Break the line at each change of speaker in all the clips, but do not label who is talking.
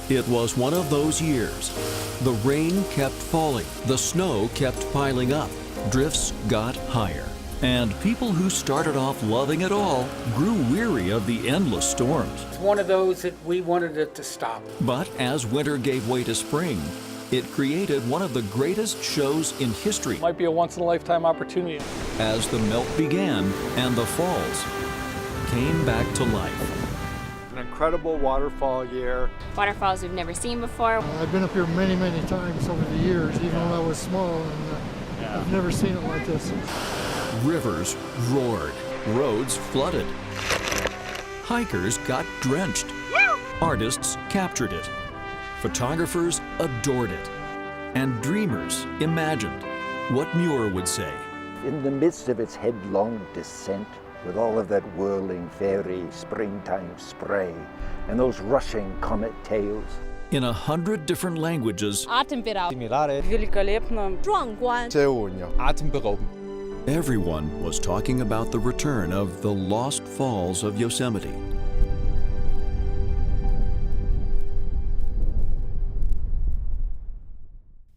It was one of those years. The rain kept falling, the snow kept piling up, drifts got higher, and people who started off loving it all grew weary of the endless storms.
It's one of those that we wanted it to stop.
But as winter gave way to spring, it created one of the greatest shows in history.
Might be a once-in-a-lifetime opportunity.
As the melt began and the falls came back to life.
An incredible waterfall year.
Waterfalls we've never seen before.
I've been up here many, many times over the years, even when I was small, and I've never seen it like this.
Rivers roared, roads flooded. Hikers got drenched. Artists captured it. Photographers adored it. And dreamers imagined what Muir would say.
In the midst of its headlong descent, with all of that whirling, fairy, springtime spray, and those rushing comet tails.
In 100 different languages, everyone was talking about the return of the lost falls of Yosemite.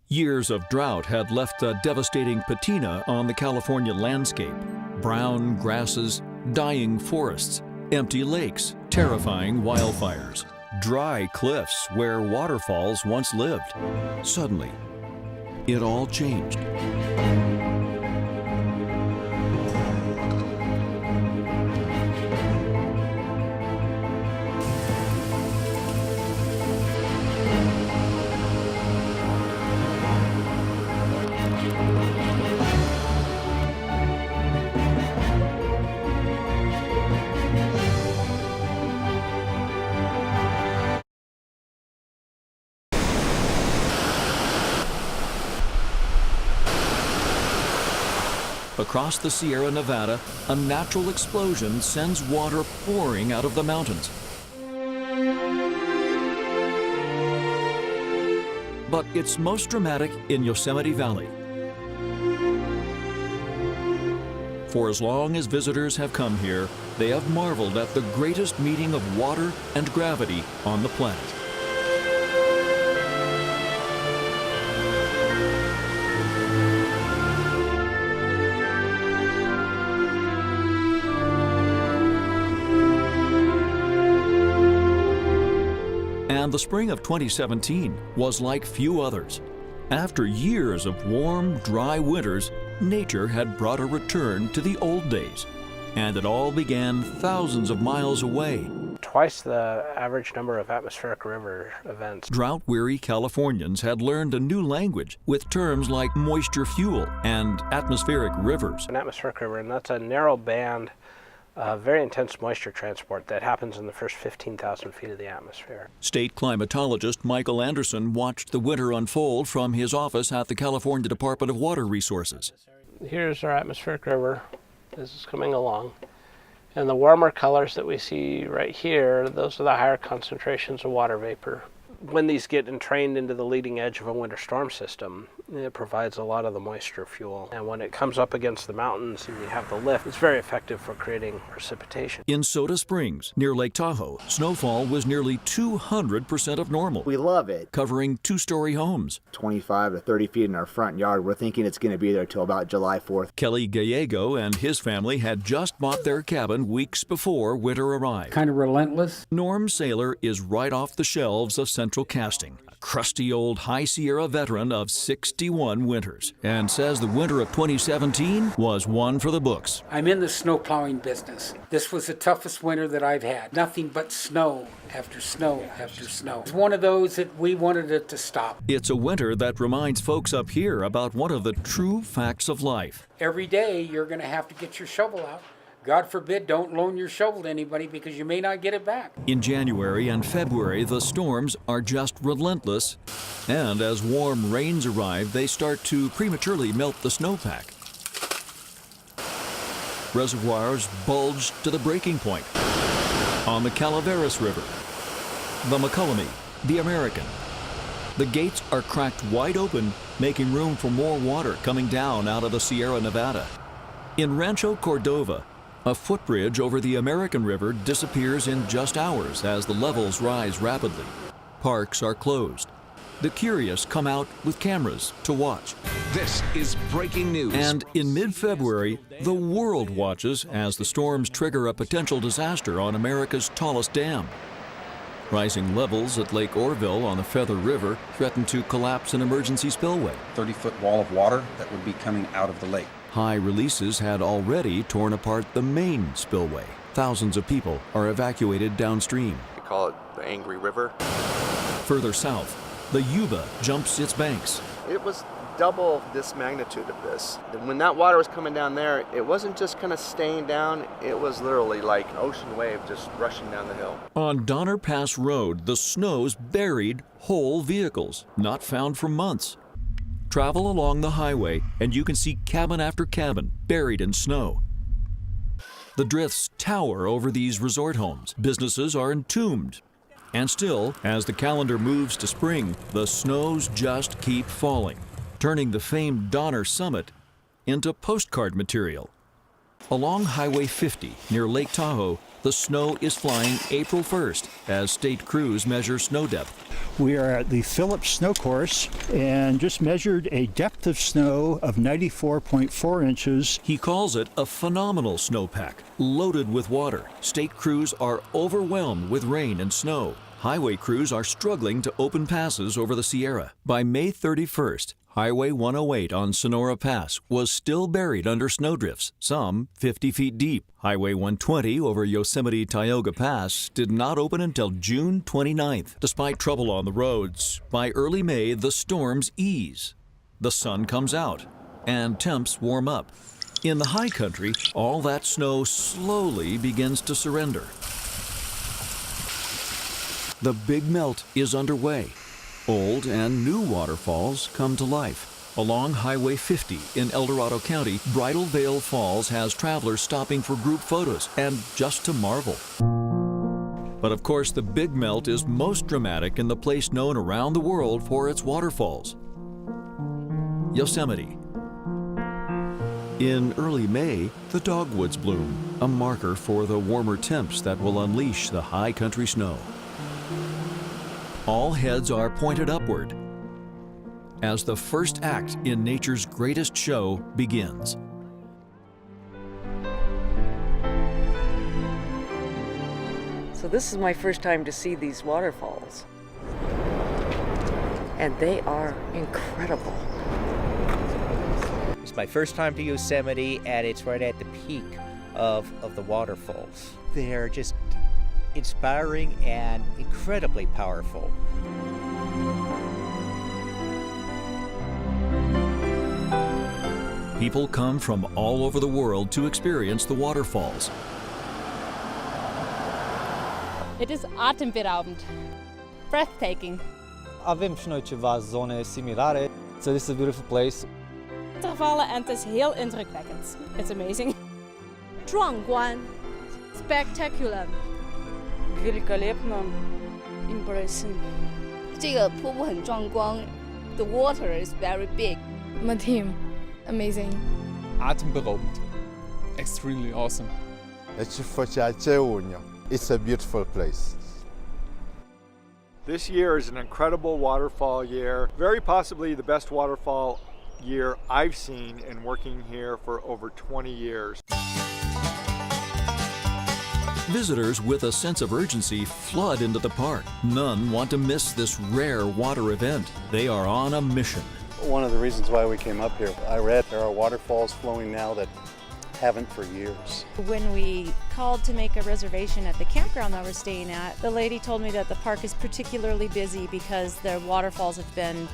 Years of drought had left a devastating patina on the California landscape. Brown grasses, dying forests, empty lakes, terrifying wildfires, dry cliffs where waterfalls once lived. Suddenly, it all changed. Across the Sierra Nevada, a natural explosion sends water pouring out of the mountains. But it's most dramatic in Yosemite Valley. For as long as visitors have come here, they have marveled at the greatest meeting of water and gravity on the planet. And the spring of 2017 was like few others. After years of warm, dry winters, nature had brought a return to the old days. And it all began thousands of miles away.
Twice the average number of atmospheric river events.
Drought-weary Californians had learned a new language with terms like moisture fuel and atmospheric rivers.
An atmospheric river, and that's a narrow band, very intense moisture transport that happens in the first 15,000 feet of the atmosphere.
State climatologist Michael Anderson watched the winter unfold from his office at the California Department of Water Resources.
Here's our atmospheric river. This is coming along. And the warmer colors that we see right here, those are the higher concentrations of water vapor. When these get entrained into the leading edge of a winter storm system, it provides a lot of the moisture fuel. And when it comes up against the mountains and you have the lift, it's very effective for creating precipitation.
In Soda Springs, near Lake Tahoe, snowfall was nearly 200% of normal.
We love it.
Covering two-story homes.
25 to 30 feet in our front yard. We're thinking it's going to be there till about July 4th.
Kelly Gallego and his family had just bought their cabin weeks before winter arrived.
Kind of relentless.
Norm Saylor is right off the shelves of Central Casting, a crusty old High Sierra veteran of 61 winters, and says the winter of 2017 was one for the books.
I'm in the snow plowing business. This was the toughest winter that I've had. Nothing but snow after snow after snow. It's one of those that we wanted it to stop.
It's a winter that reminds folks up here about one of the true facts of life.
Every day you're going to have to get your shovel out. God forbid, don't loan your shovel to anybody because you may not get it back.
In January and February, the storms are just relentless. And as warm rains arrive, they start to prematurely melt the snowpack. Reservoirs bulge to the breaking point. On the Calaveras River, the McCullummy, the American. The gates are cracked wide open, making room for more water coming down out of the Sierra Nevada. In Rancho Cordova, a footbridge over the American River disappears in just hours as the levels rise rapidly. parks are closed. The curious come out with cameras to watch.
This is breaking news.
And in mid-February, the world watches as the storms trigger a potential disaster on America's tallest dam. Rising levels at Lake Orville on the Feather River threaten to collapse an emergency spillway.
30-foot wall of water that would be coming out of the lake.
High releases had already torn apart the main spillway. Thousands of people are evacuated downstream.
We call it the Angry River.
Further south, the Yuba jumps its banks.
It was double this magnitude of this. When that water was coming down there, it wasn't just kind of staying down, it was literally like an ocean wave just rushing down the hill.
On Donner Pass Road, the snows buried whole vehicles, not found for months. Travel along the highway and you can see cabin after cabin buried in snow. The drifts tower over these resort homes. Businesses are entombed. And still, as the calendar moves to spring, the snows just keep falling, turning the famed Donner Summit into postcard material. Along Highway 50 near Lake Tahoe, the snow is flying April 1st as state crews measure snow depth.
We are at the Phillips Snow Course and just measured a depth of snow of 94.4 inches.
He calls it a phenomenal snowpack, loaded with water. State crews are overwhelmed with rain and snow. Highway crews are struggling to open passes over the Sierra. By May 31st, Highway 108 on Sonora Pass was still buried under snowdrifts, some 50 feet deep. Highway 120 over Yosemite Tioga Pass did not open until June 29th. Despite trouble on the roads, by early May the storms ease. The sun comes out and temps warm up. In the high country, all that snow slowly begins to surrender. The big melt is underway. Old and new waterfalls come to life. Along Highway 50 in El Dorado County, Bridal Veil Falls has travelers stopping for group photos and just to marvel. But of course, the big melt is most dramatic in the place known around the world for its waterfalls, Yosemite. In early May, the dogwoods bloom, a marker for the warmer temps that will unleash the high country snow. All heads are pointed upward as the first act in nature's greatest show begins.
So this is my first time to see these waterfalls, and they are incredible.
It's my first time to Yosemite, and it's right at the peak of the waterfalls. They're just inspiring and incredibly powerful.
People come from all over the world to experience the waterfalls.
It is atemberaubend, breathtaking.
Avem și noi ceva zone similare, so this is a beautiful place.
Watervallen en het is heel indrukwekkend. It's amazing.
壮观 spectacular.
Великолепно. Impressive.
这个瀑布很壮观 The water is very big.
My team, amazing.
Atemberaubend. Extremely awesome.
It's a beautiful place. This year is an incredible waterfall year, very possibly the best waterfall year I've seen in working here for over 20 years.
Visitors with a sense of urgency flood into the park. None want to miss this rare water event. They are on a mission.
One of the reasons why we came up here, I read there are waterfalls flowing now that haven't for years.
When we called to make a reservation at the campground that we're staying at, the lady told me that the park is particularly busy because the waterfalls have been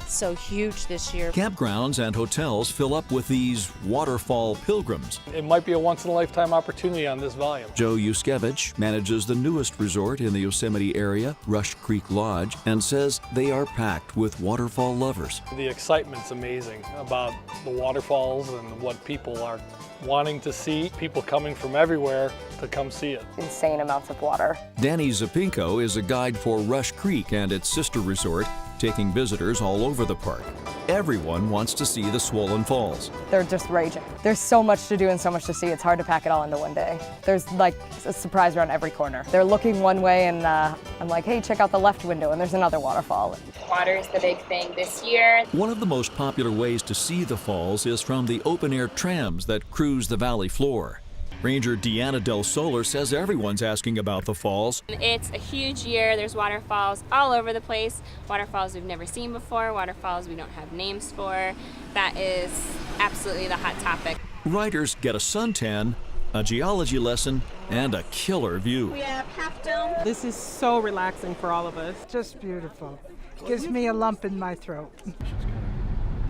so huge this year.
Campgrounds and hotels fill up with these waterfall pilgrims.
It might be a once-in-a-lifetime opportunity on this volume.
Joe Yuskevich manages the newest resort in the Yosemite area, Rush Creek Lodge, and says they are packed with waterfall lovers.
The excitement's amazing about the waterfalls and what people are wanting to see, people coming from everywhere to come see it.
Insane amounts of water.
Danny Zapinko is a guide for Rush Creek and its sister resort, taking visitors all over the park. Everyone wants to see the swollen falls.
They're just raging. There's so much to do and so much to see, it's hard to pack it all into one day. There's like a surprise around every corner. They're looking one way and I'm like, hey, check out the left window, and there's another waterfall.
Water is the big thing this year.
One of the most popular ways to see the falls is from the open-air trams that cruise the valley floor. Ranger Deanna Del Solar says everyone's asking about the falls.
It's a huge year. There's waterfalls all over the place. Waterfalls we've never seen before, waterfalls we don't have names for. That is absolutely the hot topic.
Riders get a suntan, a geology lesson, and a killer view.
We have Half Dome.
This is so relaxing for all of us.
Just beautiful. Gives me a lump in my throat.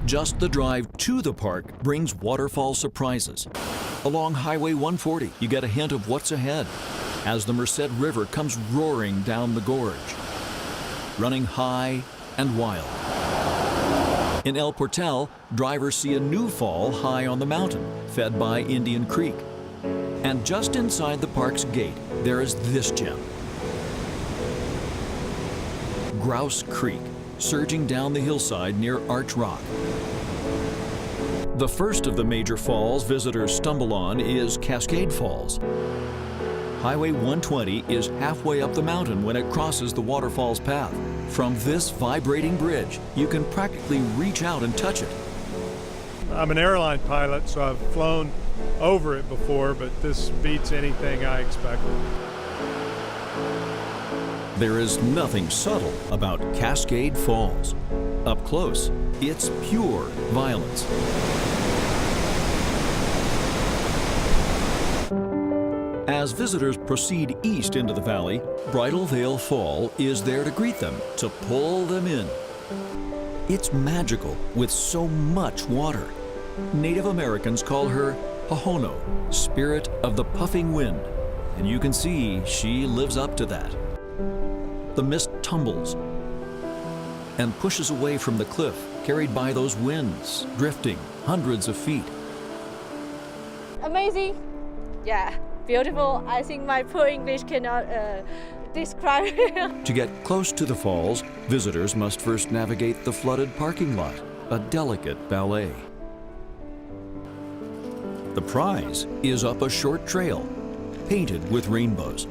Just the drive to the park brings waterfall surprises. Along Highway 140, you get a hint of what's ahead as the Merced River comes roaring down the gorge, running high and wild. In El Portal, drivers see a new fall high on the mountain, fed by Indian Creek. And just inside the park's gate, there is this gem. Grouse Creek, surging down the hillside near Arch Rock. The first of the major falls visitors stumble on is Cascade Falls. Highway 120 is halfway up the mountain when it crosses the waterfall's path. From this vibrating bridge, you can practically reach out and touch it.
I'm an airline pilot, so I've flown over it before, but this beats anything I expected.
There is nothing subtle about Cascade Falls. Up close, it's pure violence. As visitors proceed east into the valley, Bridal Veil Fall is there to greet them, to pull them in. It's magical with so much water. Native Americans call her Pahono, spirit of the puffing wind, and you can see she lives up to that. The mist tumbles and pushes away from the cliff, carried by those winds, drifting hundreds of feet.
Amazing. Yeah, beautiful. I think my poor English cannot describe it.
To get close to the falls, visitors must first navigate the flooded parking lot, a delicate ballet. The prize is up a short trail, painted with rainbows.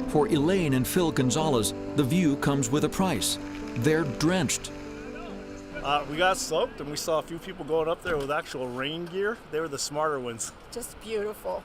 For Elaine and Phil Gonzalez, the view comes with a price. They're drenched.
We got soaked and we saw a few people going up there with actual rain gear. They were the smarter ones.
Just beautiful.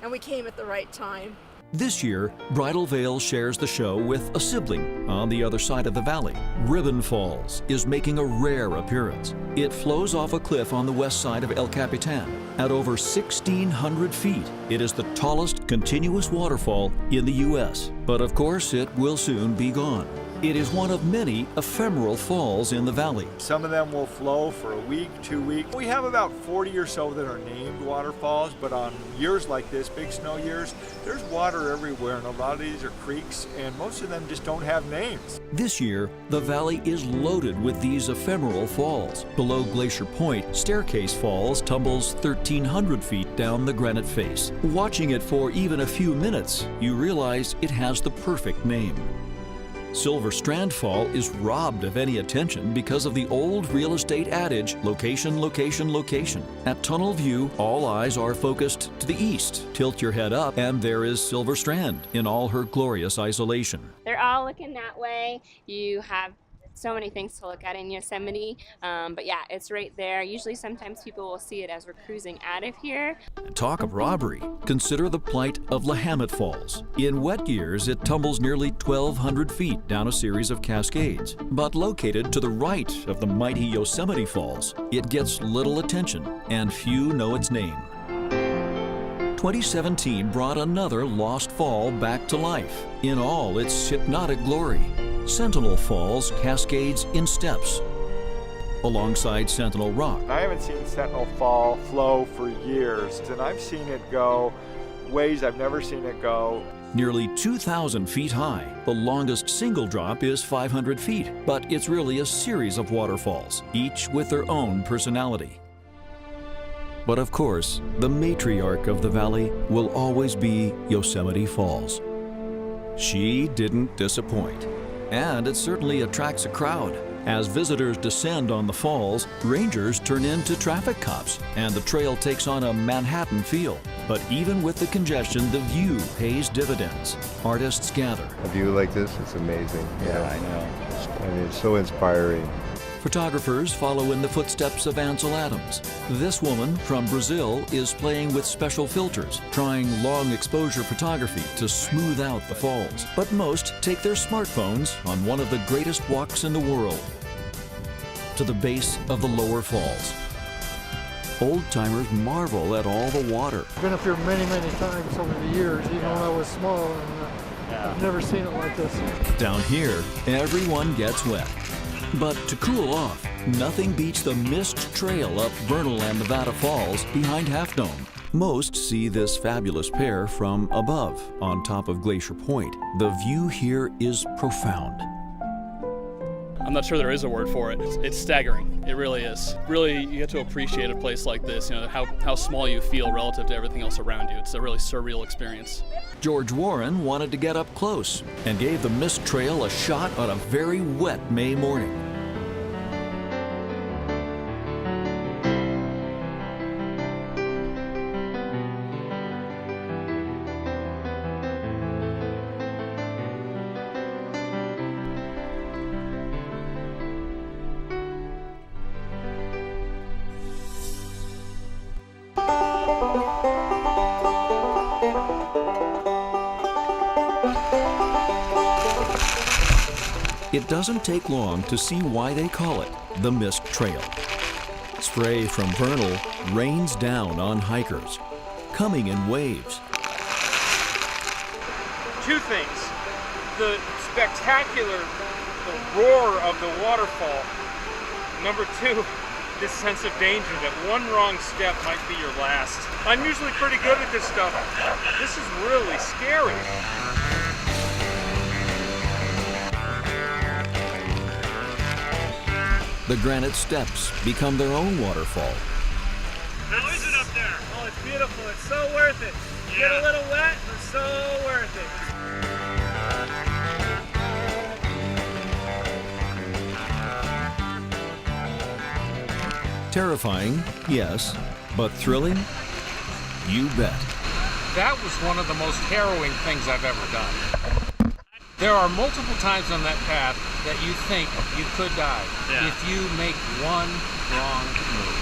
And we came at the right time.
This year, Bridal Veil shares the show with a sibling on the other side of the valley. Ribbon Falls is making a rare appearance. It flows off a cliff on the west side of El Capitan. At over 1,600 feet, it is the tallest continuous waterfall in the U.S. But of course, it will soon be gone. It is one of many ephemeral falls in the valley.
Some of them will flow for a week, 2 weeks. We have about 40 or so that are named waterfalls, but on years like this, big snow years, there's water everywhere, and a lot of these are creeks, and most of them just don't have names.
This year, the valley is loaded with these ephemeral falls. Below Glacier Point, Staircase Falls tumbles 1,300 feet down the granite face. Watching it for even a few minutes, you realize it has the perfect name. Silver Strand Fall is robbed of any attention because of the old real estate adage, location, location, location. At Tunnel View, all eyes are focused to the east. Tilt your head up, and there is Silver Strand in all her glorious isolation.
They're all looking that way. You have so many things to look at in Yosemite, but yeah, it's right there. Usually sometimes people will see it as we're cruising out of here.
Talk of robbery. Consider the plight of Willamette Falls. In wet years, it tumbles nearly 1,200 feet down a series of cascades. But located to the right of the mighty Yosemite Falls, it gets little attention, and few know its name. 2017 brought another lost fall back to life. In all its hypnotic glory, Sentinel Falls cascades in steps alongside Sentinel Rock.
I haven't seen Sentinel Fall flow for years, and I've seen it go ways I've never seen it go.
Nearly 2,000 feet high, the longest single drop is 500 feet, but it's really a series of waterfalls, each with their own personality. But of course, the matriarch of the valley will always be Yosemite Falls. She didn't disappoint. And it certainly attracts a crowd. As visitors descend on the falls, rangers turn into traffic cops, and the trail takes on a Manhattan feel. But even with the congestion, the view pays dividends. Artists gather.
A view like this, it's amazing.
Yeah, I know.
I mean, it's so inspiring.
Photographers follow in the footsteps of Ansel Adams. This woman from Brazil is playing with special filters, trying long exposure photography to smooth out the falls. But most take their smartphones on one of the greatest walks in the world, to the base of the lower falls. Old-timers marvel at all the water.
I've been up here many, many times over the years, even when I was small, and I've never seen it like this.
Down here, everyone gets wet. But to cool off, nothing beats the mist trail up Vernal and Nevada Falls behind Half Dome. Most see this fabulous pair from above, on top of Glacier Point. The view here is profound.
I'm not sure there is a word for it. It's staggering. It really is. Really, you get to appreciate a place like this, you know, how small you feel relative to everything else around you. It's a really surreal experience.
George Warren wanted to get up close and gave the mist trail a shot on a very wet May morning. It doesn't take long to see why they call it the Mist Trail. Spray from Vernal rains down on hikers, coming in waves.
Two things. The spectacular, the roar of the waterfall. Number two, this sense of danger that one wrong step might be your last. I'm usually pretty good at this stuff. This is really scary.
The granite steps become their own waterfall.
How is it up there? Oh, it's beautiful. It's so worth it. You get a little wet, but so worth it.
Terrifying, yes, but thrilling? You bet.
That was one of the most harrowing things I've ever done. There are multiple times on that path that you think you could die if you make one wrong move.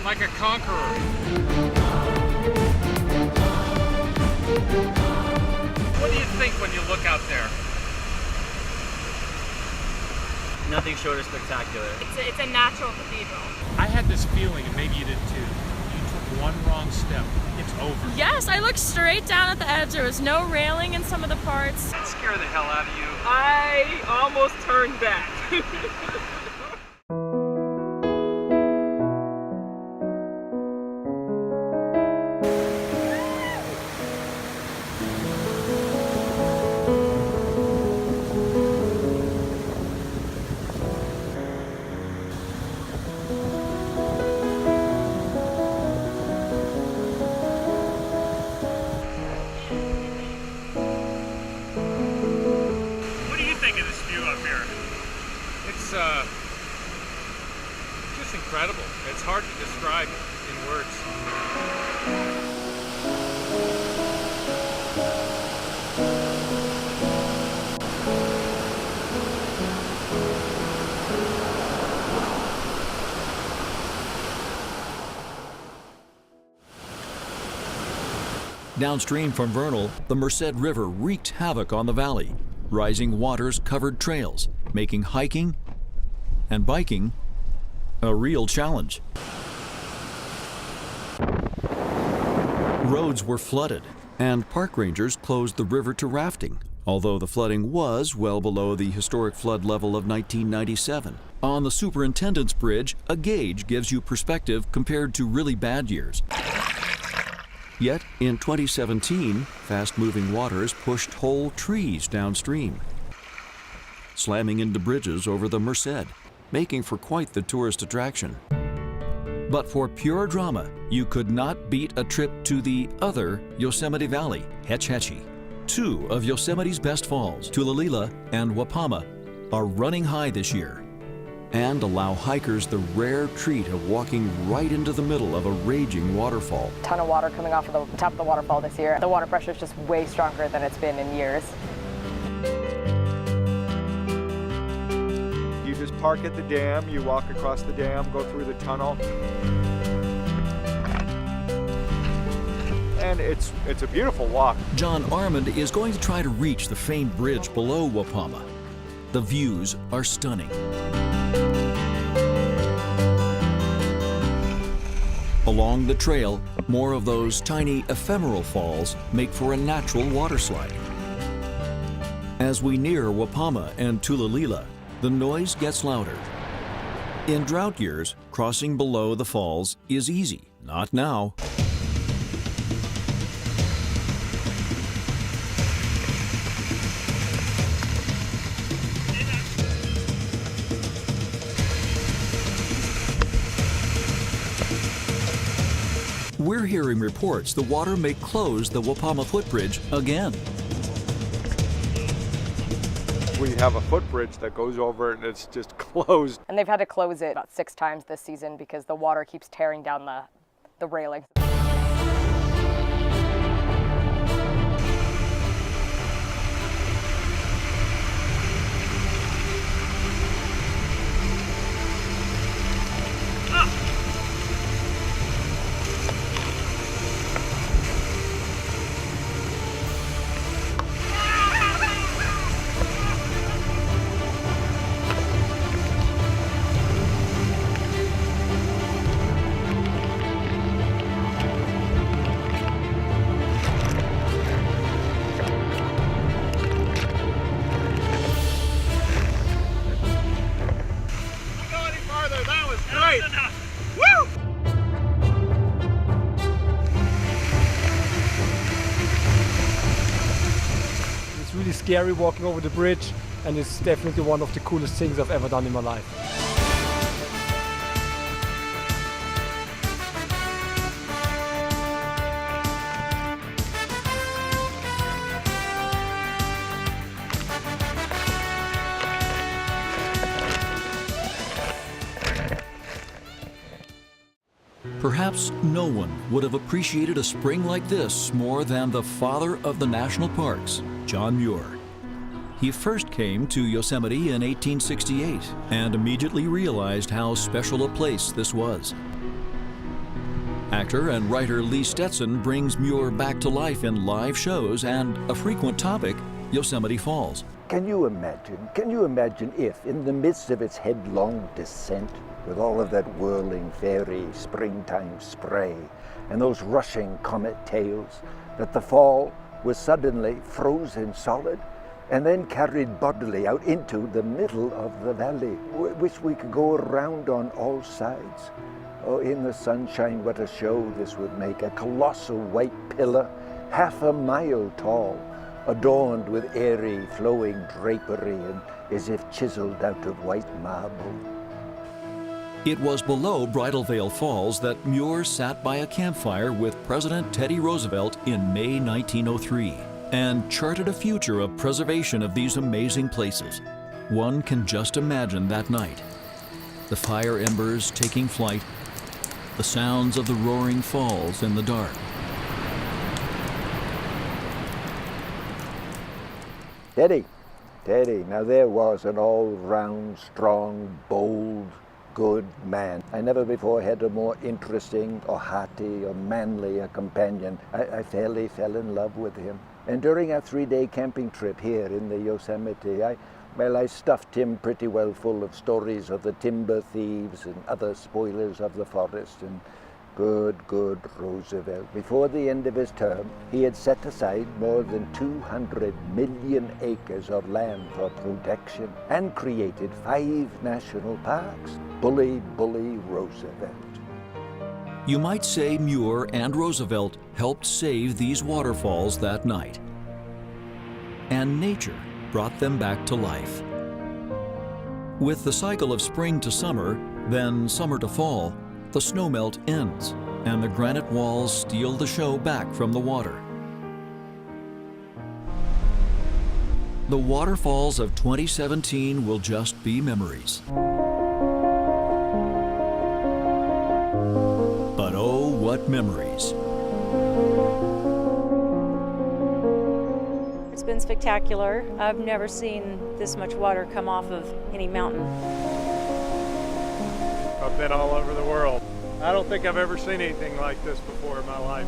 Like a conqueror. What do you think when you look out there?
Nothing short of spectacular.
It's a natural cathedral.
I had this feeling, and maybe you did too. You took one wrong step, it's over.
Yes, I looked straight down at the edge. There was no railing in some of the parts.
That scared the hell out of you.
I almost turned back.
Just incredible. It's hard to describe in words.
Downstream from Vernal, the Merced River wreaked havoc on the valley. Rising waters covered trails, making hiking and biking a real challenge. Roads were flooded, and park rangers closed the river to rafting, although the flooding was well below the historic flood level of 1997. On the Superintendent's Bridge, a gauge gives you perspective compared to really bad years. Yet, in 2017, fast-moving waters pushed whole trees downstream, slamming into bridges over the Merced, making for quite the tourist attraction. But for pure drama, you could not beat a trip to the other Yosemite Valley, Hetch Hetchy. Two of Yosemite's best falls, Tulalila and Wapama, are running high this year and allow hikers the rare treat of walking right into the middle of a raging waterfall.
Ton of water coming off of the top of the waterfall this year. The water pressure is just way stronger than it's been in years.
You just park at the dam, you walk across the dam, go through the tunnel. And it's a beautiful walk.
John Armand is going to try to reach the famed bridge below Wapama. The views are stunning. Along the trail, more of those tiny ephemeral falls make for a natural water slide. As we near Wapama and Tulalila, the noise gets louder. In drought years, crossing below the falls is easy. Not now. We're hearing reports the water may close the Wapama footbridge again.
We have a footbridge that goes over it and it's just closed.
And they've had to close it about 6 times this season because the water keeps tearing down the railings.
Scary walking over the bridge, and it's definitely one of the coolest things I've ever done in my life.
Perhaps no one would have appreciated a spring like this more than the father of the national parks, John Muir. He first came to Yosemite in 1868 and immediately realized how special a place this was. Actor and writer Lee Stetson brings Muir back to life in live shows and a frequent topic, Yosemite Falls.
Can you imagine if, in the midst of its headlong descent, with all of that whirling fairy springtime spray and those rushing comet tails, that the fall was suddenly frozen solid and then carried bodily out into the middle of the valley, which we could go around on all sides. Oh, in the sunshine, what a show this would make. A colossal white pillar, half a mile tall, adorned with airy, flowing drapery and as if chiseled out of white marble.
It was below Bridal Veil Falls that Muir sat by a campfire with President Teddy Roosevelt in May 1903 and charted a future of preservation of these amazing places. One can just imagine that night. The fire embers taking flight, the sounds of the roaring falls in the dark.
Teddy, now there was an all-round, strong, bold, good man. I never before had a more interesting or hearty or manly a companion. I fairly fell in love with him. And during our 3-day camping trip here in the Yosemite, I stuffed him pretty well full of stories of the timber thieves and other spoilers of the forest. And Good Roosevelt. Before the end of his term, he had set aside more than 200 million acres of land for protection and created 5 national parks. Bully Roosevelt.
You might say Muir and Roosevelt helped save these waterfalls that night. And nature brought them back to life. With the cycle of spring to summer, then summer to fall, the snowmelt ends, and the granite walls steal the show back from the water. The waterfalls of 2017 will just be memories. But oh, what memories.
It's been spectacular. I've never seen this much water come off of any mountain.
I've been all over the world. I don't think I've ever seen anything like this before in my life.